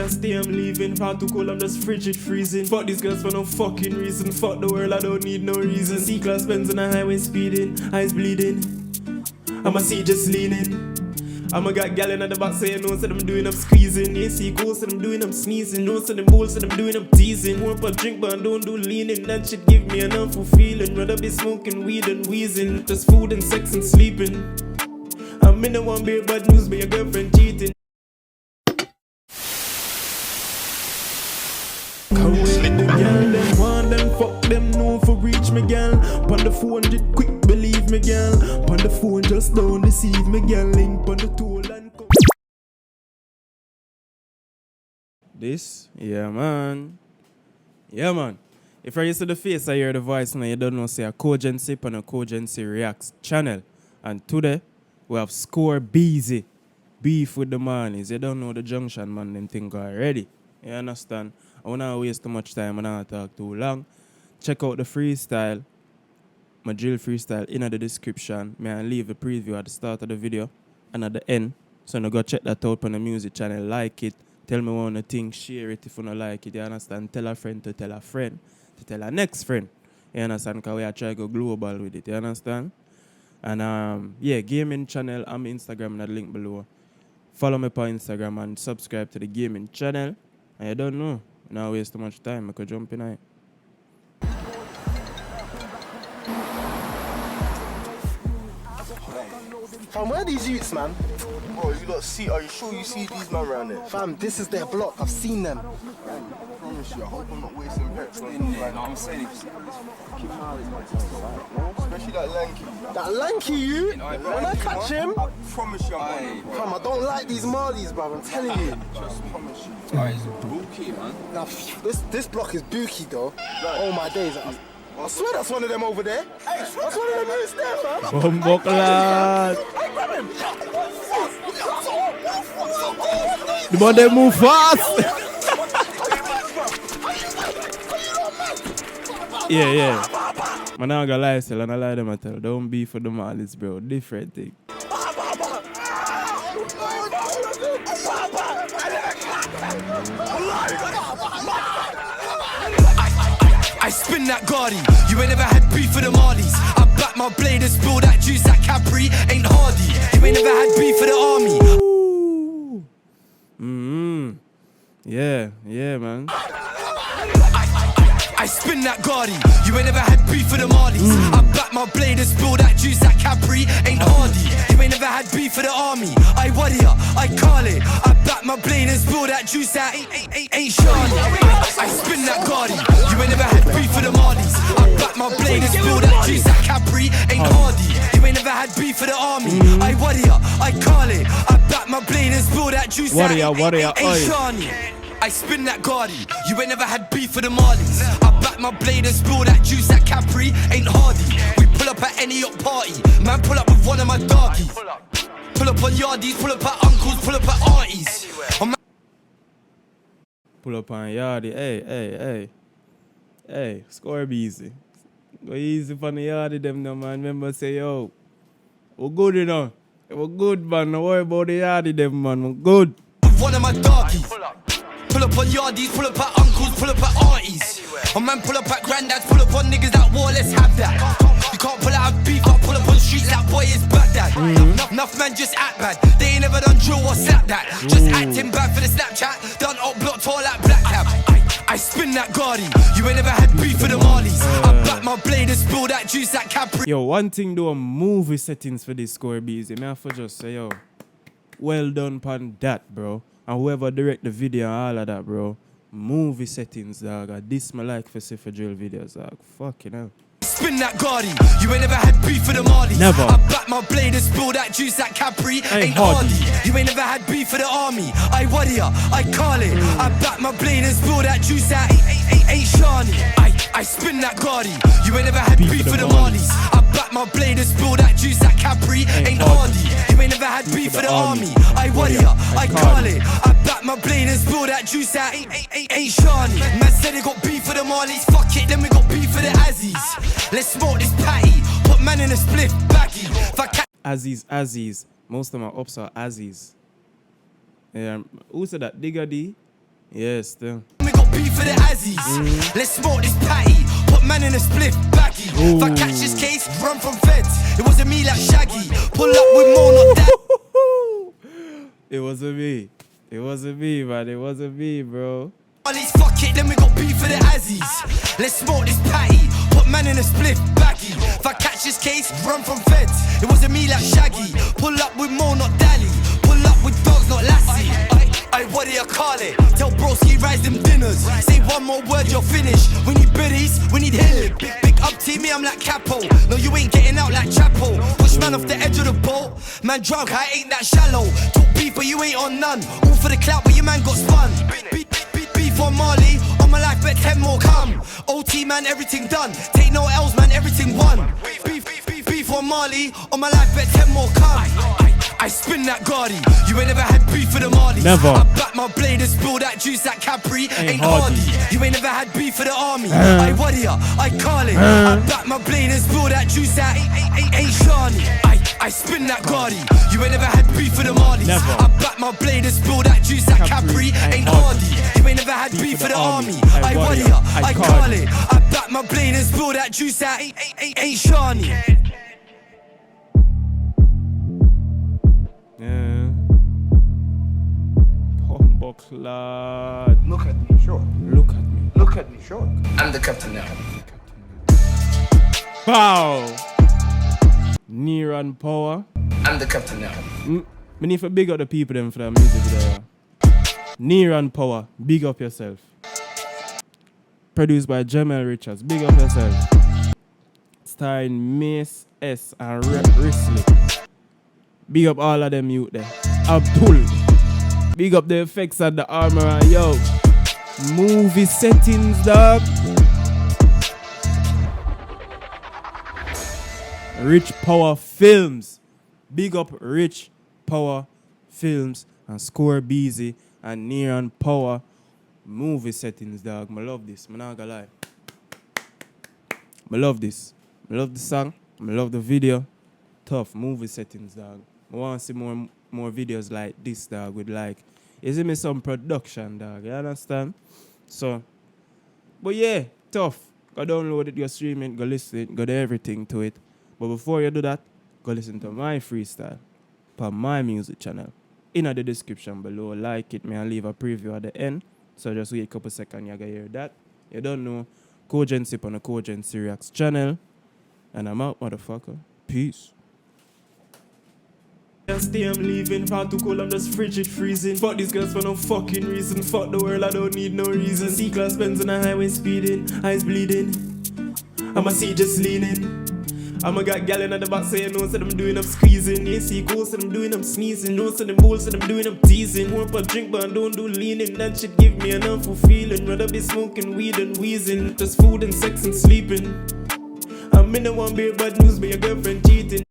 can't stay, I'm leaving. Far too cold, I'm just frigid freezing. Fuck these girls for no fucking reason. Fuck the world, I don't need no reason. C-class Benz on the highway speeding, eyes bleeding. I'ma see just leaning. I'ma got gal in the back saying no, said I'm doing I'm squeezing. You see cool, said I'm doing I'm sneezing. No, said them bold, said I'm doing I'm teasing. More per drink, but I don't do leaning. That shit give me an awful feeling. Rather be smoking weed and wheezing. Just food and sex and sleeping. I'm in the one beer bad news, but your girlfriend cheating. Come with the girl, them want them, fuck them, no for reach me girl. Pon the 400 quick, believe me girl. Pon the phone, just don't deceive me girl. Link pon the tool and come. This? Yeah man. Yeah man. If I used to the face I hear the voice now, you don't know say a Cogency on a Cogency Reacts channel. And today we have Skore Beezy. Beef with the manies. You don't know the junction man, them think already. You understand? I won't waste too much time and not talk too long. Check out the freestyle, my drill freestyle in the description. May I leave a preview at the start of the video and at the end. So now go check that out on the music channel, like it, tell me what you think, share it if you don't like it, you understand? Tell a friend to tell a friend, to tell a next friend. You understand? Because we are trying to go global with it, you understand? And yeah, gaming channel, I'm Instagram in the link below. Follow me on Instagram and subscribe to the gaming channel. And you don't know. Now waste too much time, I could jump in it. Fam, where are these youths, man? Bro, you lot see, are you sure you see these men around there? Fam, this is their block. I've seen them. I promise you, I hope I'm not wasting petrol in there. No, I'm saying it. Especially that lanky. That lanky you? When I catch him? I promise you, Fam, I don't like these Marlies, bruv. I'm telling you. just promise you. Alright, it's bookie, man. Now, this block is bookie, though. Oh my days. I swear that's one of them over there. That's one of them youths there, fam. Bomboklat! Hey, grab him. The boy they move fast! Yeah. Man, I'm gonna lie still and I lie them I tell. Don't be for the malice, bro. Different thing. I spin that Gardy, you ain't never had beef for the Marlies. I back my blade and spill that juice that Capri ain't hardy. You ain't never had beef for the army. Yeah, man. I spin that Gardy, you ain't never had beef for the Marlies. I back my blade and spill that juice that Capri ain't hardy. You ain't never had beef for the army. I warrior, I call it. I back my blade and spill that juice that ain't shiny. I spin that Gardy, you ain't never had beef for the Marlies. I back my blade and spill that juice that Capri ain't hardy. You ain't never had beef for the army. I warrior, I call it. I back my blade and spill that juice that ain't shiny. I spin that Gardy, you ain't never had beef for the Marlies. I back my blade and spill that juice that Capri ain't hardy. We pull up at any up party, man pull up with one of my doggies. Pull up on yardies, pull up at uncles, pull up at aunties. Pull up on yardie, hey, Skore Beezy. Go easy for the yardie them now, man. Remember say, yo, we're good enough. We're good, man. Don't worry about the yardie them, man. We're good. With one of my doggies. Pull up on yardies, pull up at uncles, pull up at aunties. A man pull up at granddads, pull up on niggas that war, let's have that. You can't pull out a beef, I pull up on streets, that boy is Baghdad. Enough man just act bad, they ain't never done drill or slap that. Just acting bad for the Snapchat, done up blocked all that black cab. I spin that Gardy, you ain't never had beef for the Marlies. I back my blade and spill that juice that Capri. Yo, one thing though, movie settings for this Skore Beezy. Me have to just say, yo, well done pon that, bro. And whoever direct the video and all of that, bro. Movie settings, dog. This my like for drill videos, dog. Fucking hell. Spin that Gardy, you ain't never had beef for the Marlies. Never. I back my blade and spill that juice that Capri ain't hardy. You ain't never had beef for the army. I warrior, I call it. I back my blade and spill that juice that ain't shiny. I spin that Gardy, you ain't never had beef for the Marlies. I back my blade and spill that juice that Capri ain't hardy. You ain't never had beef for the army. I warrior, I call it. I back my blade and spill that juice that ain't shiny. Man said they got beef for the Marlies. Fuck it, then we got beef for the Azzies. Let's smoke this patty. Put man in a split baggy. Azzies. Most of my ops are Azzies. Who said that? Digga D? Yes, still. We got beef for the Azzies. Let's smoke this patty. Put man in a spliff baggy. If I catch this case, run from feds. It wasn't me like Shaggy. Pull up with more, not that. It wasn't me. It wasn't me, man. It wasn't me, bro. Let's fuck it, then we got beef for the Azzies. Let's smoke this patty. Put man in a spliff baggy. If I catch this case, run from feds. It wasn't me like Shaggy. Pull up with more, not Dally. Pull up with dogs, not Lassie. I what do you call it? Tell broski rise them dinners. Say one more word, you're finished. We need biddies, we need Hilly. Big up team, me, I'm like Capo. No, you ain't getting out like Chapo. Push man off the edge of the boat. Man drunk, I ain't that shallow. Talk beef, but you ain't on none. All for the clout, but your man got spun. Beef on Marley, on my life, bet 10 more come. OT man, everything done. Take no L's, man, everything won. Beef on Marley, on my life, bet 10 more come. I spin that Gardy. You ain't never had beef for the Marlies. Never. I back my blade and spill that juice that Capri. Ain't hardy. You ain't never had beef for the army. I warrior, I call it. I back my blade and spill that juice that ain't Shani. I spin that Gardy. You ain't never had beef for the Marlies. Never. I back my blade and spill that juice that Capri. Ain't hardy. You ain't never had beef for the army. I warrior, I call it. I back my blade and spill that juice that ain't Shani. Yeah. Humbuck lad. Look at me, sure. Look at me. Look at me, sure. I'm the captain now. Pow! Near and power. I'm the captain now. We need to big up the people them for the music video. Near and power. Big up yourself. Produced by Jamel Richards. Big up yourself. Starring Mace S and Risley. Big up all of them youth there. Abdul. Big up the effects and the armor. Yo. Movie settings, dog. Rich Power Films. Big up Rich Power Films and Skore Beezy and Neon Power movie settings, dog. I love this. I'm not gonna lie. I love this. I love the song. I love the video. Tough movie settings, dog. I want to see more videos like this, dog, with like, is it me some production, dog? You understand? So, but yeah, tough. Go download it, go stream it, go listen it, go do everything to it. But before you do that, go listen to my freestyle on my music channel. In the description below, like it, and leave a preview at the end. So just wait a couple seconds, you gonna hear that. You don't know, Cogency on the Cogency Reacts channel. And I'm out, motherfucker. Peace. Stay, I'm leaving, far too cold, I'm just frigid freezing. Fuck these girls for no fucking reason. Fuck the world, I don't need no reason. C-class Benz on the highway speeding, eyes bleeding. I'ma see just leaning. I'ma got gal in the back saying no, said I'm doing, I'm squeezing. You see ghosts and I'm doing, I'm sneezing. No, said them balls and I'm doing, I'm teasing. More for drink, but I don't do leaning. That shit give me an awful feeling. Rather be smoking weed and wheezing. Just food and sex and sleeping. I'm in the one beer bad news, but your girlfriend cheating.